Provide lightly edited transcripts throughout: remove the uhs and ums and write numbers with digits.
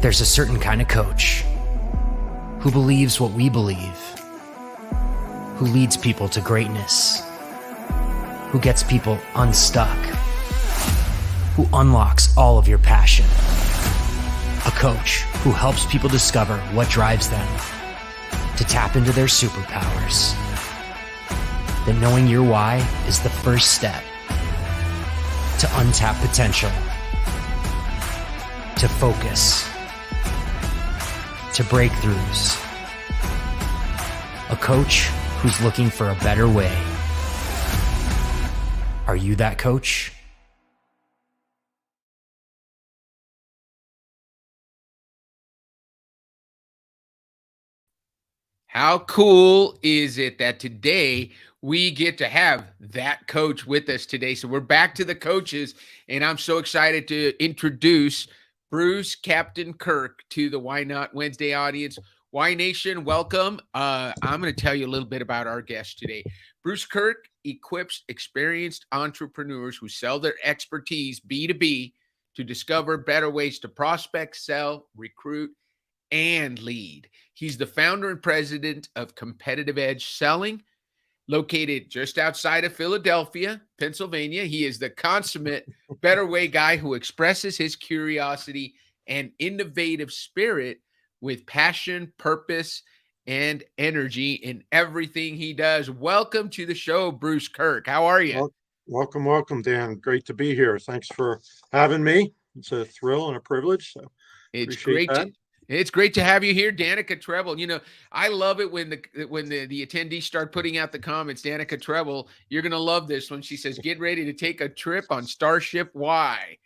There's a certain kind of coach who believes what we believe, who leads people to greatness, who gets people unstuck, who unlocks all of your passion. A coach who helps people discover what drives them, to tap into their superpowers. That knowing your why is the first step to untap potential, to focus, to breakthroughs. A coach who's looking for a better way. Are you that coach? How cool is it that today we get to have that coach with us today? So we're back to the coaches, and I'm so excited to introduce Bruce Captain Kirk to the Why Not Wednesday audience. Why Nation, welcome. I'm going to tell you a little bit about our guest today. Bruce Kirk equips experienced entrepreneurs who sell their expertise B2B to discover better ways to prospect, sell, recruit, and lead. He's the founder and president of Competitive Edge Selling, located just outside of Philadelphia, Pennsylvania. He is the consummate better way guy who expresses his curiosity and innovative spirit with passion, purpose, and energy in everything he does. Welcome to the show, Bruce Kirk. How are you? Well, welcome, Dan. Great to be here. Thanks for having me. It's a thrill and a privilege. So it's great that. It's great to have you here, Danica Treble. You know, I love it when the attendees start putting out the comments. Danica Treble, you're going to love this one. She says, "Get ready to take a trip on Starship Y."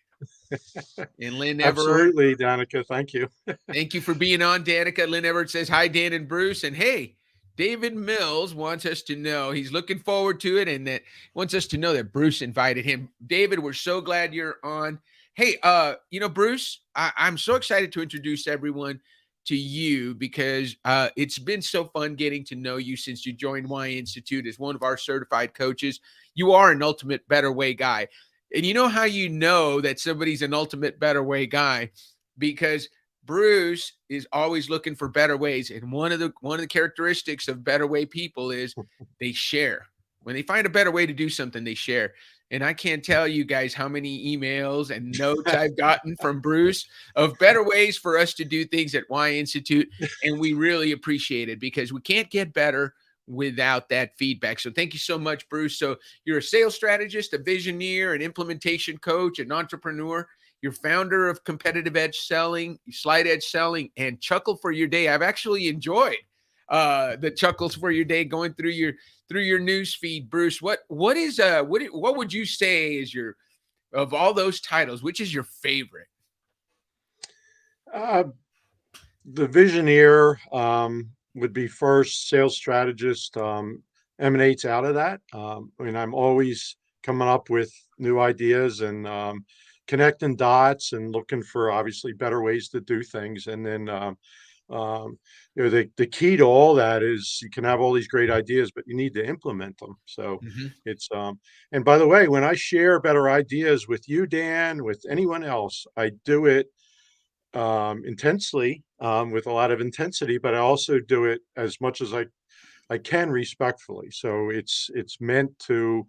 And Lynn Everett. Absolutely, Danica. Thank you. Thank you for being on, Danica. Lynn Everett says, "Hi, Dan and Bruce." And hey, David Mills wants us to know he's looking forward to it, and that wants us to know that Bruce invited him. David, we're so glad you're on. Hey, Bruce, I'm so excited to introduce everyone to you because it's been so fun getting to know you since you joined Y Institute as one of our certified coaches. You are an ultimate better way guy. And you know how you know that somebody's an ultimate better way guy? Because Bruce is always looking for better ways. And one of the characteristics of better way people is they share. When they find a better way to do something, they share. And I can't tell you guys how many emails and notes I've gotten from Bruce of better ways for us to do things at Y Institute. And we really appreciate it because we can't get better without that feedback. So thank you so much, Bruce. So you're a sales strategist, a visioneer, an implementation coach, an entrepreneur. You're founder of Competitive Edge Selling, Slide Edge Selling, and Chuckle for Your Day. I've actually enjoyed the chuckles for your day going through your news feed, Bruce. What would you say is of all those titles, which is your favorite? The visioneer would be first. Sales strategist emanates out of that. I'm always coming up with new ideas and connecting dots and looking for obviously better ways to do things. And then the key to all that is you can have all these great ideas, but you need to implement them. So it's and by the way, when I share better ideas with you, Dan, with anyone else, I do it intensely, with a lot of intensity, but I also do it as much as I can respectfully. So it's meant to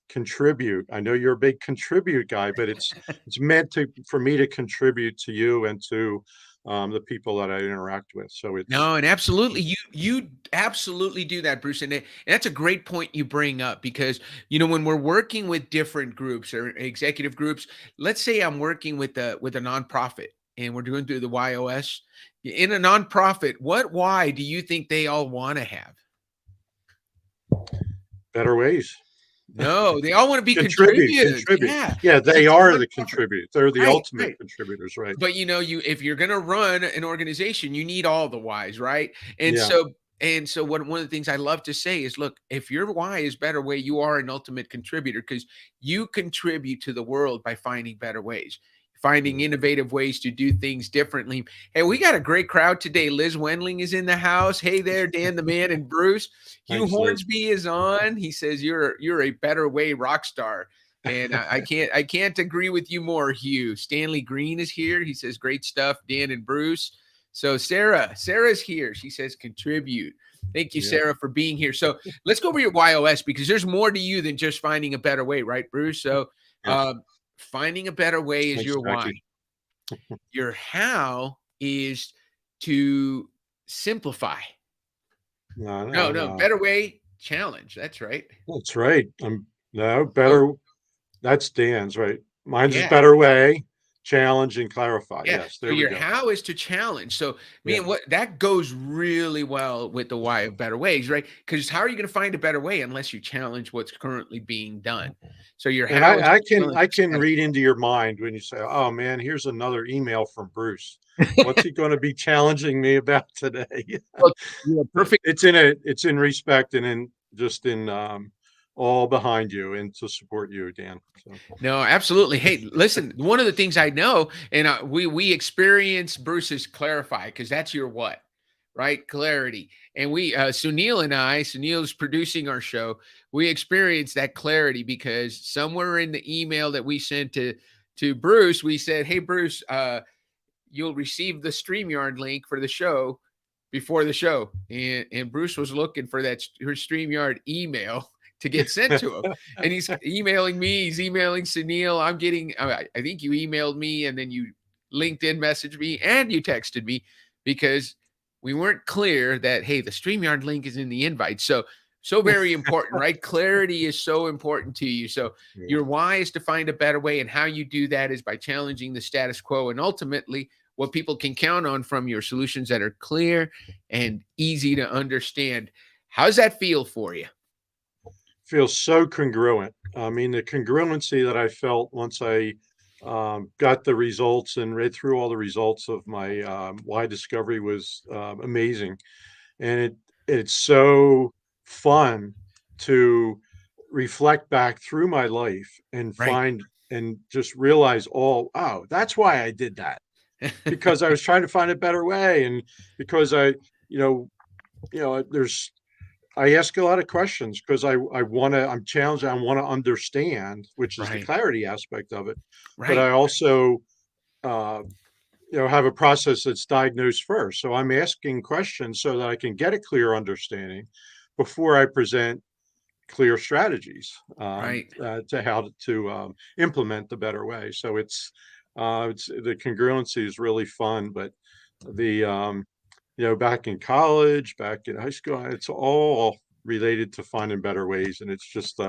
contribute. I know you're a big contribute guy, but it's meant for me to contribute to you and to the people that I interact with. So it's and absolutely you absolutely do that, Bruce. And that's a great point you bring up because when we're working with different groups or executive groups, let's say I'm working with a nonprofit and we're doing through the WHY.os. In a nonprofit, what why do you think they all want to have? Better ways. No, they all want to be contributors. Yeah, they are the contributors. They're the ultimate contributors, right? But if you're going to run an organization, you need all the whys, right? And so one of the things I love to say is, look, if your why is better way, you are an ultimate contributor because you contribute to the world by finding better ways. Finding innovative ways to do things differently. Hey, we got a great crowd today. Liz Wendling is in the house. Hey there, Dan the Man and Bruce. Hugh Hornsby is on. He says you're a better way rock star. And I can't agree with you more, Hugh. Stanley Green is here. He says, great stuff, Dan and Bruce. So Sarah's here. She says, contribute. Thank you, Yeah. Sarah, for being here. So let's go over your WHY.os, because there's more to you than just finding a better way, right, Bruce? So Yes. finding a better way is Thanks, your why. Jackie. Your how is to simplify. No, better way, challenge. That's right. That's right. Better. That's Dan's, right? Mine's is Yeah. better way, challenge and clarify. Yeah. Yes, So there we your go. how is to challenge. So Yeah. what that goes really well with the why of better ways, right? Because how are you going to find a better way unless you challenge what's currently being done? So your And how is I to can challenge I the can status read quo. into your mind when you say, "Oh man, here's another email from Bruce. What's he going to be challenging me about today?" Well, you're a But perfect. it's in respect and in just in all behind you and to support you, Dan. So No, absolutely. Hey, listen, one of the things I know, and we experience Bruce's clarify, because that's your what, right? Clarity. And Sunil's producing our show. We experience that clarity because somewhere in the email that we sent to Bruce, we said, "Hey, Bruce, you'll receive the StreamYard link for the show before the show." And Bruce was looking for that her StreamYard email to get sent to him. And he's emailing me, he's emailing Sunil. I'm getting, I think you emailed me and then you LinkedIn messaged me and you texted me because we weren't clear that, hey, the StreamYard link is in the invite. So very important, right? Clarity is so important to you. So yeah. your why is to find a better way. And how you do that is by challenging the status quo. And ultimately, what people can count on from your solutions that are clear and easy to understand. How's that feel for you? Feels so congruent. I mean, the congruency that I felt once I got the results and read through all the results of my why discovery was amazing, and it's so fun to reflect back through my life and Right. find and just realize, oh, that's why I did that, because I was trying to find a better way, and because you know, there's I ask a lot of questions because I'm challenged. I want to understand, which is the Right. clarity aspect of it. But Right. I also, uh, have a process that's diagnosed first. So I'm asking questions so that I can get a clear understanding before I present clear strategies Right. to how to implement the better way. So it's the congruency is really fun, but the back in college, back in high school, it's all related to finding better ways. And it's just,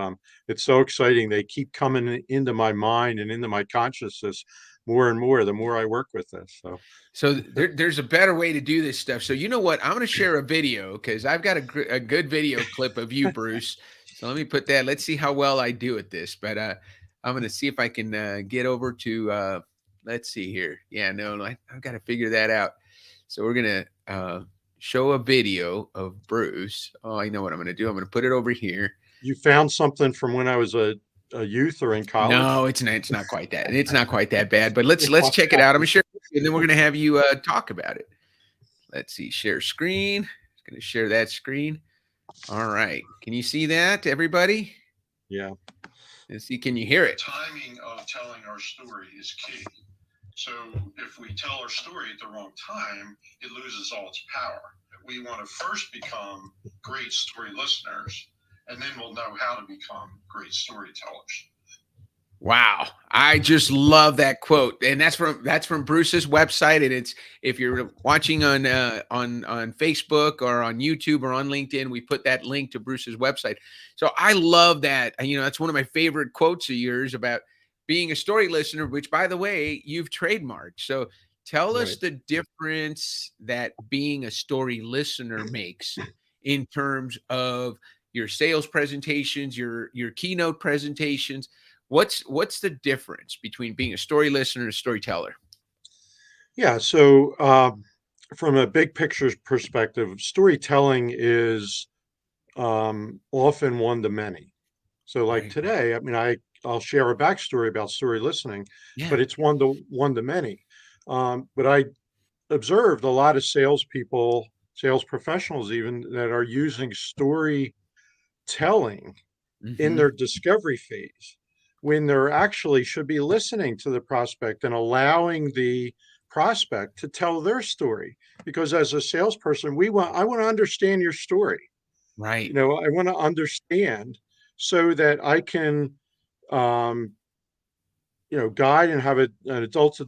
it's so exciting. They keep coming into my mind and into my consciousness more and more the more I work with this. So, So there's a better way to do this stuff. So you know what? I'm going to share a video because I've got a good video clip of you, Bruce. So let me put that. Let's see how well I do at this. But I'm going to see if I can get over to. Let's see here. Yeah, no, I've got to figure that out. So we're going to show a video of Bruce. Oh, I know what I'm going to do. I'm going to put it over here. you found something from when I was a youth or in college? No, it's not. It's not quite that. It's not quite that bad. But let's check it out. I'm gonna share, it, and then we're gonna have you talk about it. Let's see. Share screen. Just gonna share that screen. All right. Can you see that, everybody? Yeah. Let's see. Can you hear it? Timing of telling our story is key. So if we tell our story at the wrong time, it loses all its power. We want to first become great story listeners, and then we'll know how to become great storytellers. Wow, I just love that quote, and that's from Bruce's website. And it's, if you're watching on Facebook or on YouTube or on LinkedIn, we put that link to Bruce's website. So I love that. You know, that's one of my favorite quotes of yours about being a story listener, which, by the way, you've trademarked. So tell us Right. the difference that being a story listener makes in terms of your sales presentations, your keynote presentations. What's the difference between being a story listener and a storyteller? Yeah. So, from a big picture perspective, storytelling is often one to many. So like Right. today, I mean, I'll share a backstory about story listening, Yeah. but it's one to many. But I observed a lot of salespeople, sales professionals even, that are using storytelling in Hmm. their discovery phase. when they're actually should be listening to the prospect and allowing the prospect to tell their story. Because as a salesperson, I want to understand your story. Right. I want to understand so that I can, um, guide and have an adult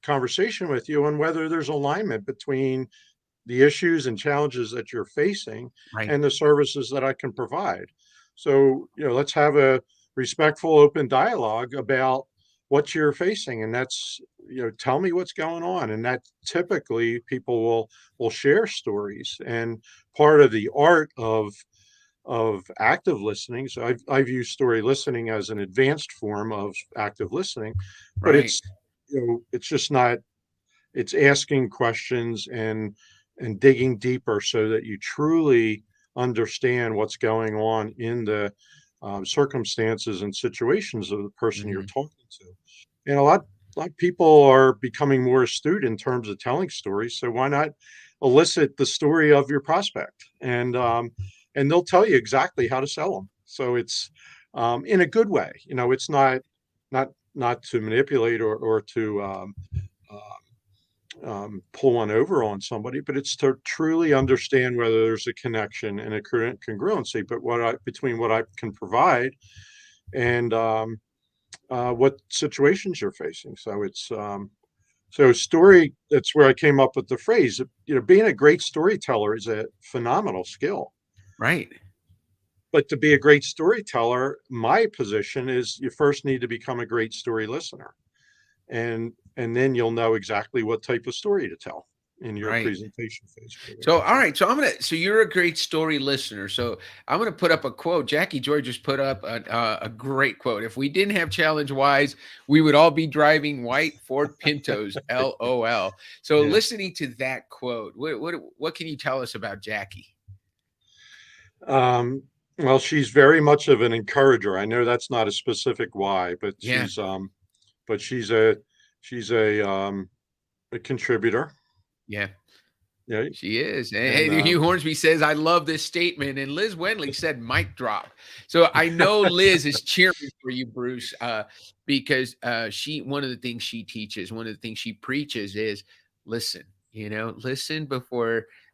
conversation with you on whether there's alignment between the issues and challenges that you're facing Right. and the services that I can provide. So, let's have a respectful, open dialogue about what you're facing. And that's, tell me what's going on. And that typically people will share stories. And part of the art of active listening. So I've used story listening as an advanced form of active listening, but Right. it's just not, it's asking questions and digging deeper so that you truly understand what's going on in the circumstances and situations of the person you're Mhm. talking to. And a lot of people are becoming more astute in terms of telling stories. So why not elicit the story of your prospect, and they'll tell you exactly how to sell them. So it's in a good way. It's not to manipulate or to pull one over on somebody, but it's to truly understand whether there's a connection and a congruency, but between what I can provide and what situations you're facing. So it's so story. That's where I came up with the phrase. Being a great storyteller is a phenomenal skill. Right. But to be a great storyteller, my position is you first need to become a great story listener, and then you'll know exactly what type of story to tell in your Right. presentation phase. So, all right. So you're a great story listener. So I'm gonna put up a quote. Jackie Joy just put up a great quote. If we didn't have challenge whys, we would all be driving white Ford Pintos. LOL. So Yeah. listening to that quote, what can you tell us about Jackie? Well, she's very much of an encourager. I know that's not a specific why, but Yeah. she's a contributor. Yeah. Yeah. She is. Hey, And Hugh Hornsby says, I love this statement. And Liz Wendling said, mic drop. So I know Liz is cheering for you, Bruce, because one of the things she teaches, one of the things she preaches is listen, listen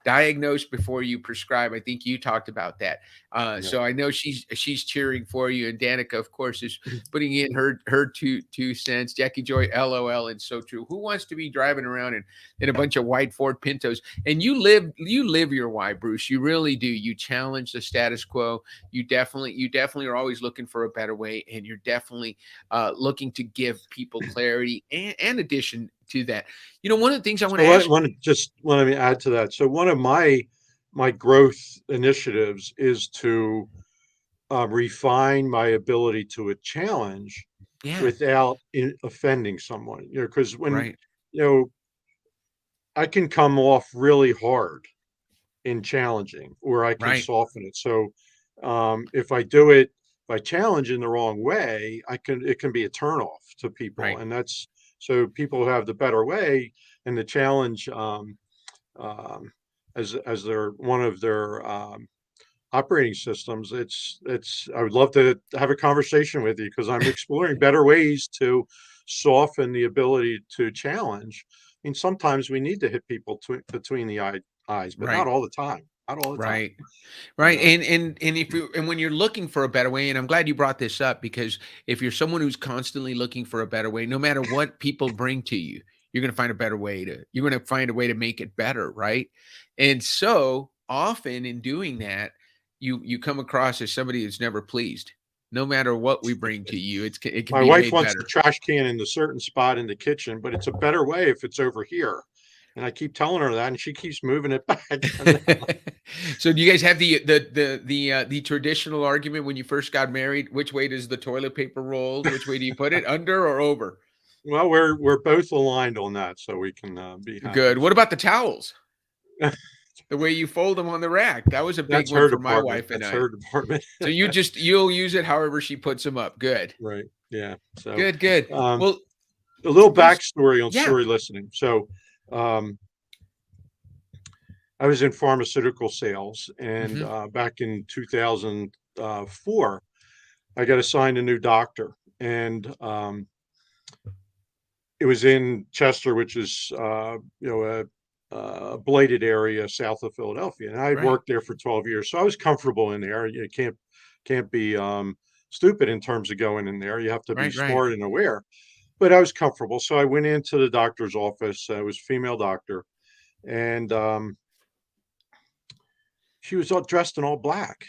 diagnose before you prescribe. I think you talked about that. yeah. So I know she's cheering for you. And Danica, of course, is putting in her two cents. Jackie Joy, LOL, and so true. Who wants to be driving around in a bunch of white Ford Pintos? And you live your why, Bruce. You really do. You challenge the status quo. You definitely are always looking for a better way, and you're definitely looking to give people clarity and addition to that. One of the things I want to ask. Let me add to that. So one of my growth initiatives is to refine my ability to a challenge Yeah. without offending someone. Because when Right. I can come off really hard in challenging, or I can Right. soften it. So if I challenge in the wrong way, it can be a turnoff to people, Right. and that's so people have the better way and the challenge as their one of their operating systems. I would love to have a conversation with you because I'm exploring better ways to soften the ability to challenge. I mean, sometimes we need to hit people between the eyes, but Right. not all the time. Not all the time. Right. Right. And when you're looking for a better way, and I'm glad you brought this up, because if you're someone who's constantly looking for a better way, no matter what people bring to you, you're going to find a way to make it better. Right. And so often in doing that, you come across as somebody that's never pleased, no matter what we bring to you. It can My be wife made wants the better. trash can in a certain spot in the kitchen, but it's a better way if it's over here. And I keep telling her that, and she keeps moving it back. So do you guys have the traditional argument when you first got married? Which way does the toilet paper roll? Which way do you put it, under or over? Well, we're both aligned on that, so we can be happy. Good. What about the towels? The way you fold them on the rack. That was a big That's one her for my department. wife and That's I. her department. So you'll use it however she puts them up. Good. Right. Yeah. So, Good. Well, a little Bruce, backstory on yeah. story listening. So, I was in pharmaceutical sales, and back in 2004, I got assigned a new doctor, and it was in Chester, which is a blighted area south of Philadelphia, and I had Right. worked there for 12 years, so I was comfortable in there. You can't be stupid in terms of going in there. You have to be Right. Right. smart and aware. But I was comfortable, so I went into the doctor's office. It was a female doctor, and she was all dressed in all black,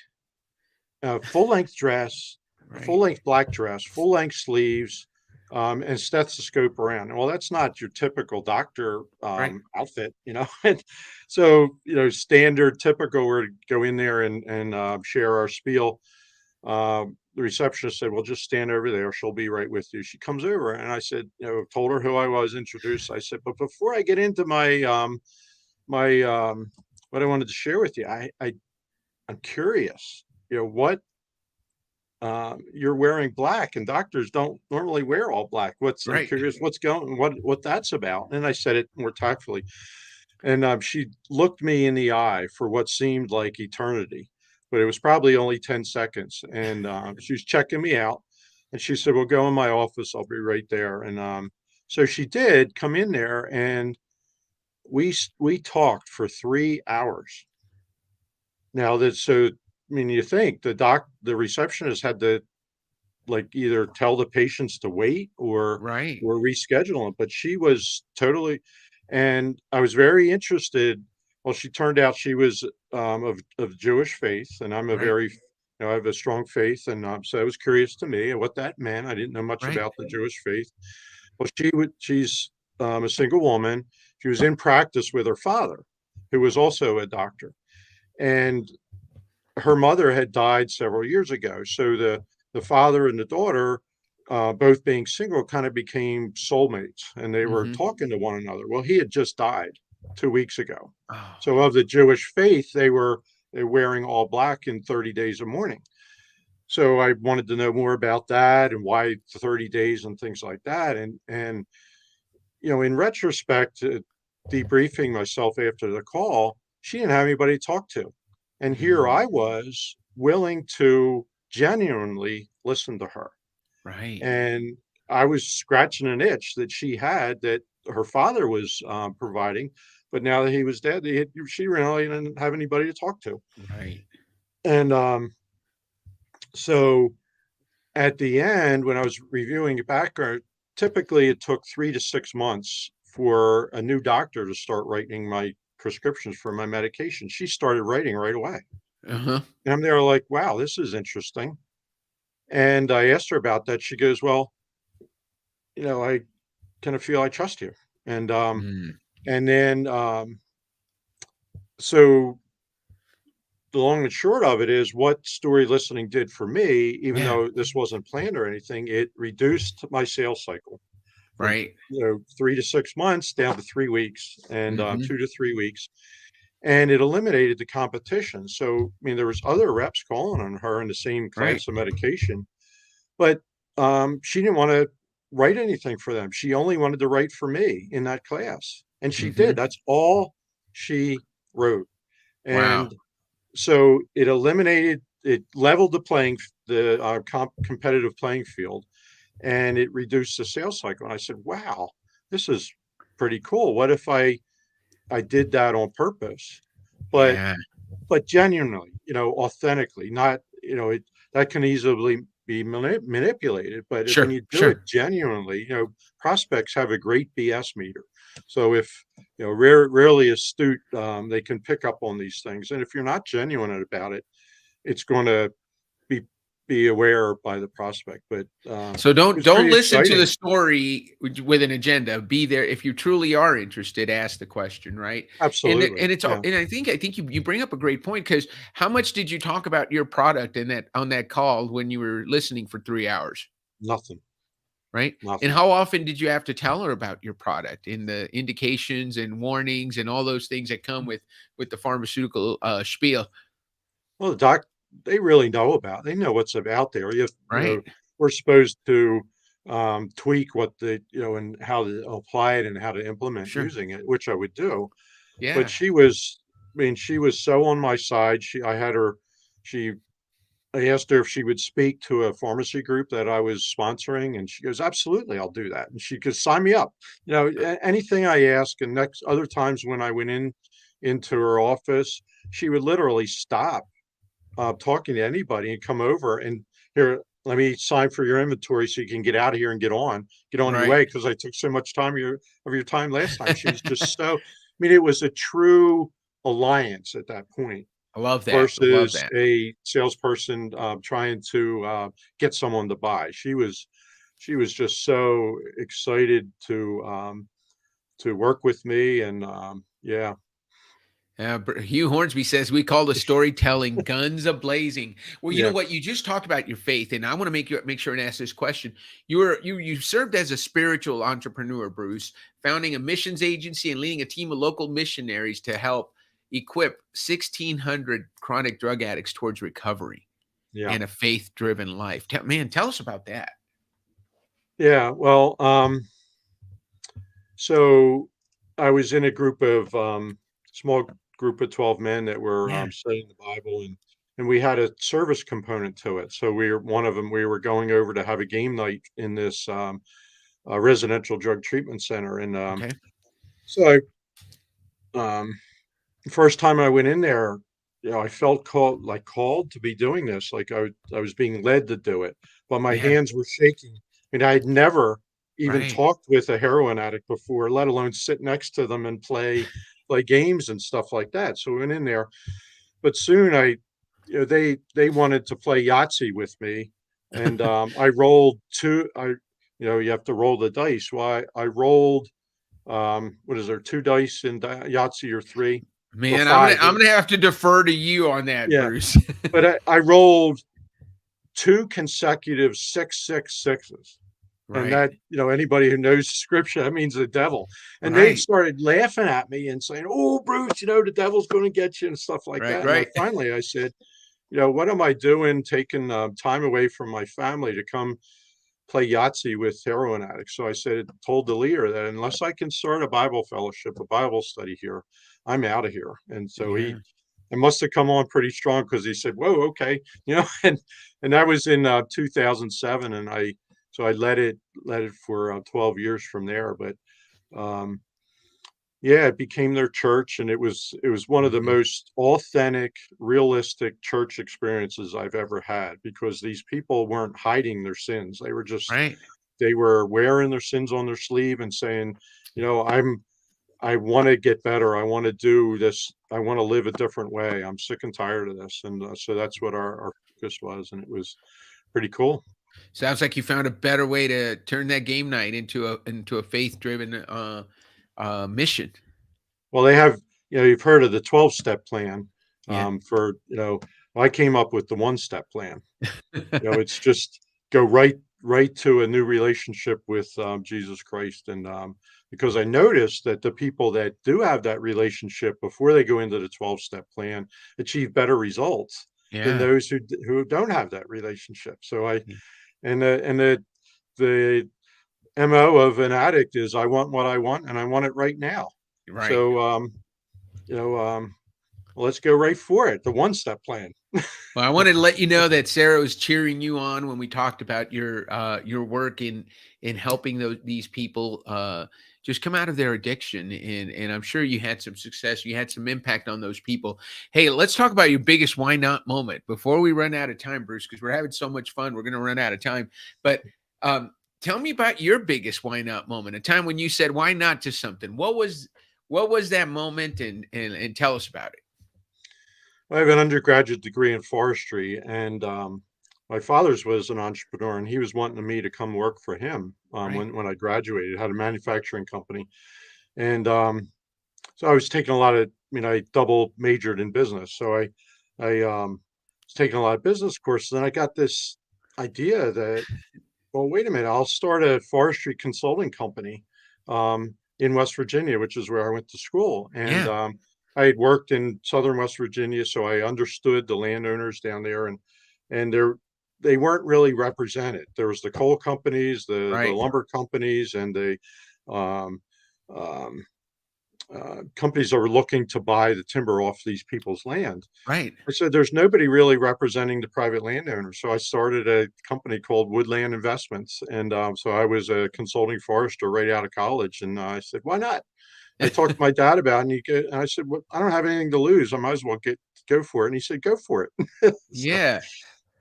full length dress, Right. full length black dress, full length sleeves, and stethoscope around. Well, that's not your typical doctor Right. outfit, you know. And so, standard, typical. We're to go in there and share our spiel. The receptionist said, "Well, just stand over there. She'll be right with you." She comes over, and I said, told her who I was, introduced. I said, "But before I get into my what I wanted to share with you, I'm curious, what you're wearing black, and doctors don't normally wear all black. I'm Right. curious what that's about." And I said it more tactfully. And she looked me in the eye for what seemed like eternity, but it was probably only 10 seconds. And she was checking me out. And she said, "Well, go in my office. I'll be right there." And so she did come in there, and we talked for 3 hours. Now you think the receptionist had to like either tell the patients to wait Right. or reschedule them, but she was totally, and I was very interested. Well, she turned out she was of Jewish faith, and I'm a Right. very, I have a strong faith, and so it was curious to me what that meant. I didn't know much Right. about the Jewish faith. Well, she's a single woman. She was in practice with her father, who was also a doctor, and her mother had died several years ago. So the father and the daughter, both being single, kind of became soulmates, and they were Mm-hmm. talking to one another. Well, he had just died 2 weeks ago. Oh. So of the Jewish faith, they're wearing all black in 30 days of mourning. So I wanted to know more about that and why 30 days and things like that. And in retrospect, debriefing myself after the call, she didn't have anybody to talk to. And here I was willing to genuinely listen to her. Right. And I was scratching an itch that she had that her father was providing. But now that he was dead, she really didn't have anybody to talk to. Right. And so at the end, when I was reviewing it back, typically it took 3 to 6 months for a new doctor to start writing my prescriptions for my medication. She started writing right away. Uh-huh. And I'm there like, wow, this is interesting. And I asked her about that. She goes, "Well, I kind of feel I trust you." And then so the long and short of it is what story listening did for me, even Yeah. though this wasn't planned or anything, it reduced my sales cycle from Right. 3 to 6 months down to 3 weeks, and Mhm. 2 to 3 weeks. And it eliminated the competition. So, I mean, there was other reps calling on her in the same Right. class of medication, but she didn't want to write anything for them. She only wanted to write for me in that class, and she did. Mhm. That's all she wrote. Wow. And so it leveled the competitive playing field, and it reduced the sales cycle. And I said, "Wow, this is pretty cool. What if I did that on purpose, but Yeah. genuinely, authentically, not, that can easily be manipulated, but when Sure. you do it Sure. genuinely, prospects have a great BS meter. So if, rarely astute, they can pick up on these things. And if you're not genuine about it, it's going to be aware by the prospect. But So don't it's pretty listen to exciting. the story with an agenda. Be there if you truly are interested. Ask the question, right? Absolutely. And it's all. Yeah. And I think you bring up a great point, because how much did you talk about your product in that on that call when you were listening for 3 hours? Nothing. Right. And Nothing. how often did you have to tell her about your product in the indications and warnings and all those things that come with the pharmaceutical spiel? Well, they really they know what's out there. Right. We're supposed to tweak and how to apply it and how to implement Sure. using it, which I would do. But Yeah. she was so on my side. She I asked her if she would speak to a pharmacy group that I was sponsoring, and she goes, "Absolutely, I'll do that." And she could sign me up. Anything I ask, and next other times when I went into her office, she would literally stop talking to anybody and come over and, "Here, let me sign for your inventory so you can get out of here and get on your Right. way, because I took so much time of your time last time." She was just so, I mean, it was a true alliance at that point I love that. I love versus that. a salesperson trying to get someone to buy. She was just so excited to work with me, and yeah. Hugh Hornsby says we call the storytelling guns a blazing. Well, you know Yeah. what? You just talked about your faith, and I want to make sure and ask this question. You served as a spiritual entrepreneur, Bruce, founding a missions agency and leading a team of local missionaries to help equip 1,600 chronic drug addicts towards recovery Yeah. and a faith-driven life. Man, tell us about that. Yeah. Well, so I was in a group of small group of 12 men that were Yeah. studying the Bible, and we had a service component to it. So one of them, we were going over to have a game night in this residential drug treatment center. And Okay. so the first time I went in there, I felt called to be doing this. Like I was being led to do it, but my Yeah. hands were shaking. And I had never even Right. talked with a heroin addict before, let alone sit next to them and play games and stuff like that. So we went in there, but soon they wanted to play Yahtzee with me, and I rolled two. You have to roll the dice. Well, I rolled, what is there, two dice in Yahtzee, or three or Man, five? I'm gonna have to defer to you on that, Yeah, Bruce. but I rolled two consecutive 666s. And Right. that, anybody who knows scripture, that means the devil. And they Right. started laughing at me and saying, "Oh, Bruce, the devil's going to get you," and stuff like Right. that. And Right. I said, "What am I doing taking time away from my family to come play Yahtzee with heroin addicts?" So I told the leader that unless I can start a Bible fellowship, a Bible study here, I'm out of here. And so Yeah. it must have come on pretty strong, because he said, "Whoa, okay," and that was in 2007, and I led it for 12 years from there. But um, yeah, it became their church, and it was one of the Mhm. most authentic, realistic church experiences I've ever had, because these people weren't hiding their sins. Right. They were wearing their sins on their sleeve and saying, I want to get better. I want to do this. I want to live a different way. I'm sick and tired of this. And so that's what our focus was. And it was pretty cool. Sounds like you found a better way to turn that game night into a faith-driven mission. Well, they have, you've heard of the 12-step plan. Yeah. Well, I came up with the one-step plan. It's just go right to a new relationship with Jesus Christ. And because I noticed that the people that do have that relationship before they go into the 12-step plan achieve better results than Yeah. those who don't have that relationship. So Yeah. the MO of an addict is, I want what I want, and I want it right now. Right. So you know let's go right for it, the one-step plan. Well, I wanted to let you know that Sarah was cheering you on when we talked about your work in helping these people just come out of their addiction, and I'm sure you had some success. You had some impact on those people. Hey, let's talk about your biggest why not moment before we run out of time, Bruce, because we're having so much fun. We're going to run out of time, but tell me about your biggest why not moment, a time when you said why not to something. What was that moment, and tell us about it. I have an undergraduate degree in forestry, and my father's was an entrepreneur, and he was wanting me to come work for him Right. when I graduated. Had a manufacturing company, and so I was taking a lot of, I double majored in business, so I was taking a lot of business courses, and I got this idea that, well, wait a minute, I'll start a forestry consulting company in West Virginia, which is where I went to school. And Yeah. I had worked in Southern West Virginia, so I understood the landowners down there, and they weren't really represented. There was the coal companies, the Right. lumber companies, and the um, um, companies are looking to buy the timber off these people's land. Right. I said, there's nobody really representing the private landowner. So I started a company called Woodland Investments. And so I was a consulting forester right out of college. And I said, why not? I talked to my dad about it, and I said, well, I don't have anything to lose. I might as well go for it. And he said, go for it. So, Yeah.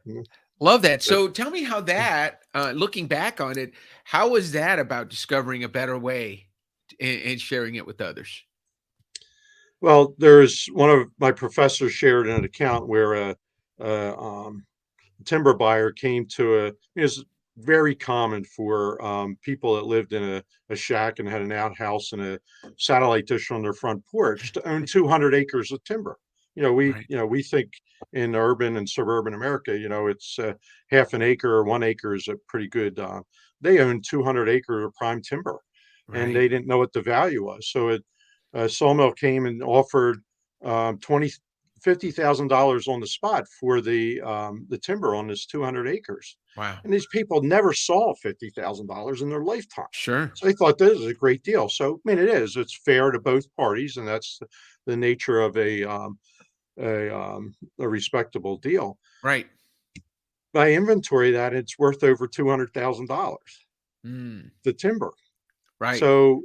mm, Love that. but, So tell me how that, looking back on it, how was that about discovering a better way and sharing it with others? well, there's one of my professors shared an account where a timber buyer came to it's very common for people that lived in a shack and had an outhouse and a satellite dish on their front porch to own 200 acres of timber. Right. We think in urban and suburban America, it's half an acre or 1 acre is a pretty good. They own 200 acres of prime timber, and Right. they didn't know what the value was. So a sawmill came and offered 20 $50,000 on the spot for the timber on this 200 acres. Wow. And these people never saw $50,000 in their lifetime. Sure. So they thought this is a great deal. So, I mean, it is. It's fair to both parties, and that's the nature of a respectable deal. Right. By inventory that, it's worth over $200,000, Mm, the timber. right. So,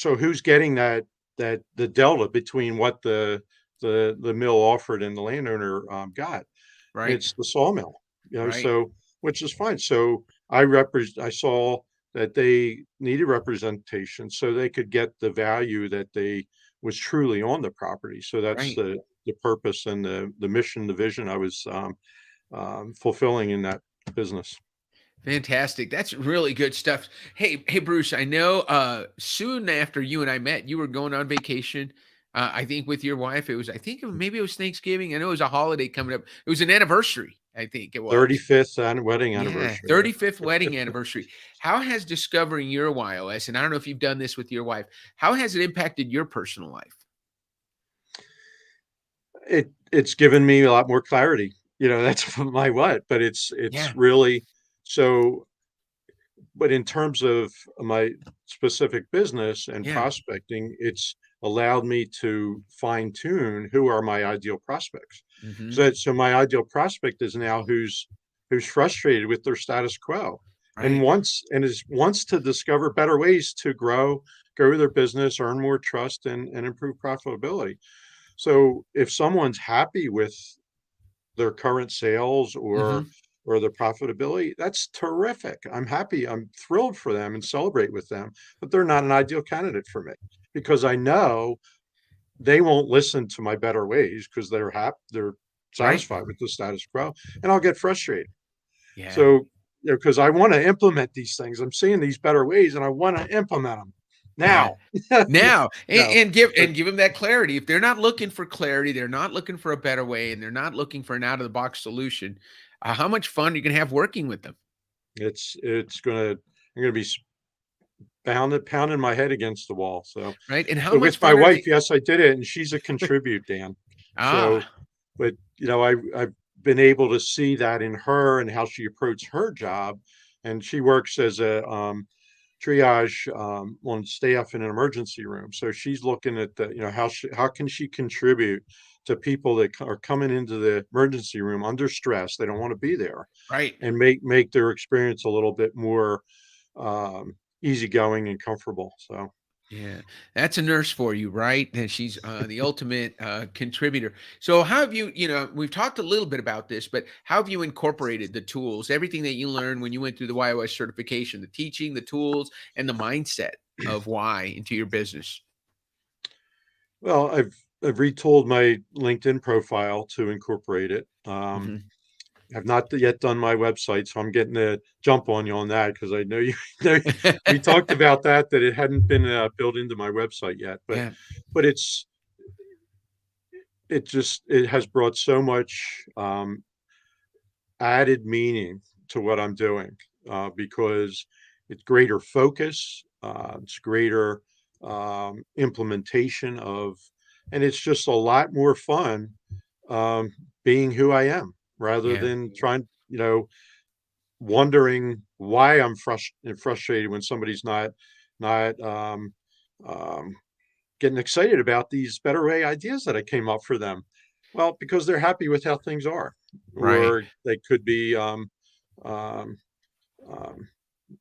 who's getting that the delta between what the mill offered and the landowner got? Right. It's the sawmill, Right. so which is fine. So I saw that they needed representation so they could get the value that they was truly on the property. So that's Right. the purpose and the mission, the vision I was fulfilling in that business. Fantastic. That's really good stuff. Hey, Bruce, I know soon after you and I met, you were going on vacation. I think with your wife. Maybe it was Thanksgiving. I know it was a holiday coming up. It was an anniversary, I think it was. 35th wedding Yeah, anniversary. 35th wedding anniversary. How has discovering your WHY.os, and I don't know if you've done this with your wife, how has it impacted your personal life? It's given me a lot more clarity. That's my what, but it's Yeah, really so. But in terms of my specific business and yeah, prospecting, it's allowed me to fine tune who are my ideal prospects. mhm, So my ideal prospect is now who's frustrated with their status quo and right, wants to discover better ways to grow their business, earn more trust, and improve profitability. So if someone's happy with their current sales mhm, or the profitability, that's terrific. I'm happy. I'm thrilled for them and celebrate with them, but they're not an ideal candidate for me because I know they won't listen to my better ways because they're right, satisfied with the status quo, and I'll get frustrated. yeah. So, because I want to implement these things, I'm seeing these better ways, and I want to implement them Yeah. now. Now, No, but and give them that clarity. If they're not looking for clarity, they're not looking for a better way, and they're not looking for an out of the box solution, how much fun are you gonna have working with them, it's gonna I'm gonna be pounding my head against the wall. So, right? And how but much with my fun are wife, they? yes, I did it, and she's a contribute, Dan. So, Ah, but I've been able to see that in her and how she approached her job, and she works as a triage on staff in an emergency room. So she's looking at how can she contribute to people that are coming into the emergency room under stress. They don't want to be there, right. and make their experience a little bit more easygoing and comfortable. So. Yeah, that's a nurse for you, right? And she's the ultimate contributor. So, how have you, we've talked a little bit about this, but how have you incorporated the tools, everything that you learned when you went through the WHY.os certification, the teaching, the tools, and the mindset of why into your business? Well, I've retooled my LinkedIn profile to incorporate it. Hmm. I've not yet done my website, so I'm getting a jump on you on that because I know you know we talked about that it hadn't been built into my website yet, Yeah, but it has brought so much added meaning to what I'm doing because it's greater focus, it's greater implementation and it's just a lot more fun um, being who I am rather yeah, than wondering why I'm frustrated when somebody's not getting excited about these better way ideas that I came up for them. Well, because they're happy with how things are, Right. or they could be um, um,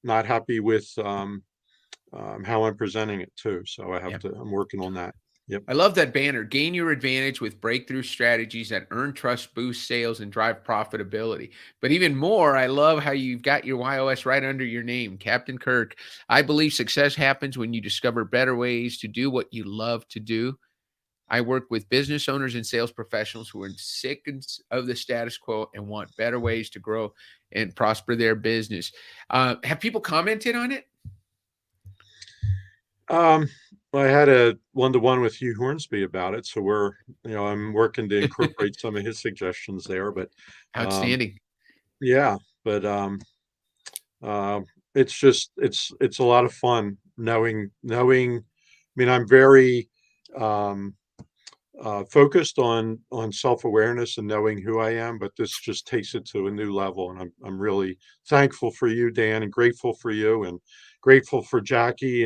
not happy with how I'm presenting it too. So Yeah. I'm working on that. Yep. I love that banner. Gain your advantage with breakthrough strategies that earn trust, boost sales, and drive profitability. But even more, I love how you've got your YOS right under your name, Captain Kirk. I believe success happens when you discover better ways to do what you love to do. I work with business owners and sales professionals who are sick of the status quo and want better ways to grow and prosper their business. Have people commented on it? Um, I had a one-to-one with Hugh Hornsby about it, so I'm working to incorporate some of his suggestions there. But um, Outstanding. yeah, but uh, it's a lot of fun knowing. I mean, I'm very um, focused on self-awareness and knowing who I am, but this just takes it to a new level, and I'm really thankful for you, Dan, and grateful for you, and grateful for Jackie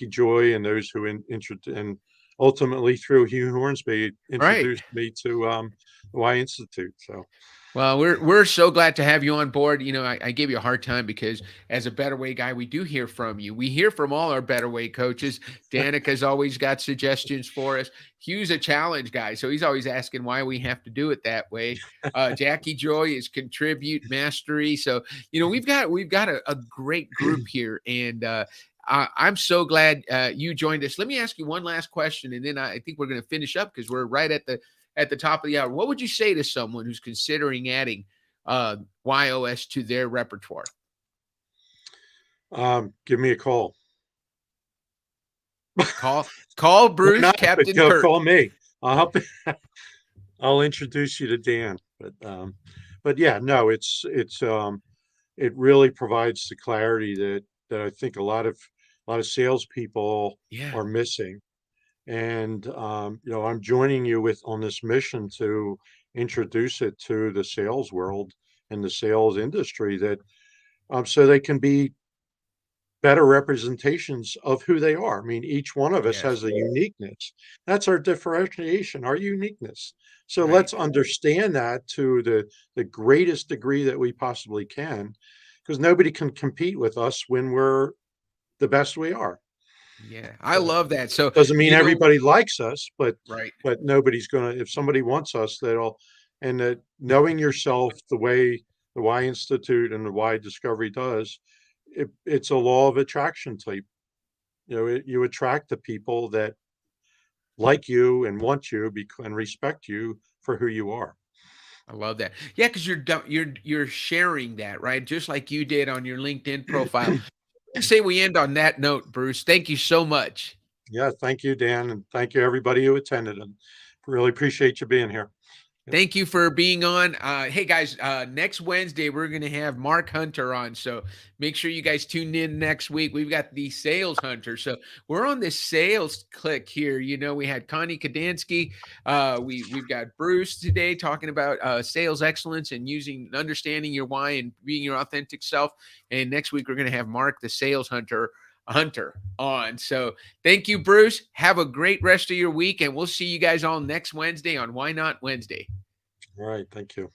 Joy, and those who and ultimately through Hugh Hornsby Right. introduced me to the Y Institute. So Well, we're so glad to have you on board. You know, I gave you a hard time because as a Better Way guy, we do hear from you. We hear from all our Better Way coaches. Danica's always got suggestions for us. Hugh's a challenge guy, so he's always asking why we have to do it that way. Jackie Joy is contribute mastery. So we've got a great group here, and I'm so glad you joined us. Let me ask you one last question, and then I think we're going to finish up because we're right at the top of the hour. What would you say to someone who's considering adding YOS to their repertoire? give me a call. Call Why Bruce, not? But Captain go Kirk. call me. I'll help. I'll introduce you to Dan. But yeah, no, it really provides the clarity that I think a lot of salespeople Yeah. are missing. And I'm joining you on this mission to introduce it to the sales world and the sales industry, that so they can be better representations of who they are. I mean, each one of us Yes. has a uniqueness. That's our differentiation, our uniqueness. So Right. let's understand that to the greatest degree that we possibly can, because nobody can compete with us when we're the best we are. Yeah. I So love that. So, doesn't mean everybody likes us, but right. nobody's gonna, if somebody wants us, and that knowing yourself the way the Y Institute and the Y Discovery does, it's a law of attraction type. You attract the people that like you and want you and respect you for who you are. I love that. Yeah, because you're sharing that, right? Just like you did on your LinkedIn profile. I say we end on that note, Bruce. Thank you so much. Yeah, thank you, Dan, and thank you everybody who attended, and really appreciate you being here. Thank you for being on. Hey guys, next Wednesday we're going to have Mark Hunter on, so make sure you guys tune in next week. We've got the Sales Hunter, so we're on this sales click here. You know, we had Connie Kadansky. We've got Bruce today talking about sales excellence and understanding your why and being your authentic self. And next week we're going to have Mark, the Sales Hunter on. So thank you, Bruce. Have a great rest of your week, and we'll see you guys all next Wednesday on Why Not Wednesday. All right, thank you.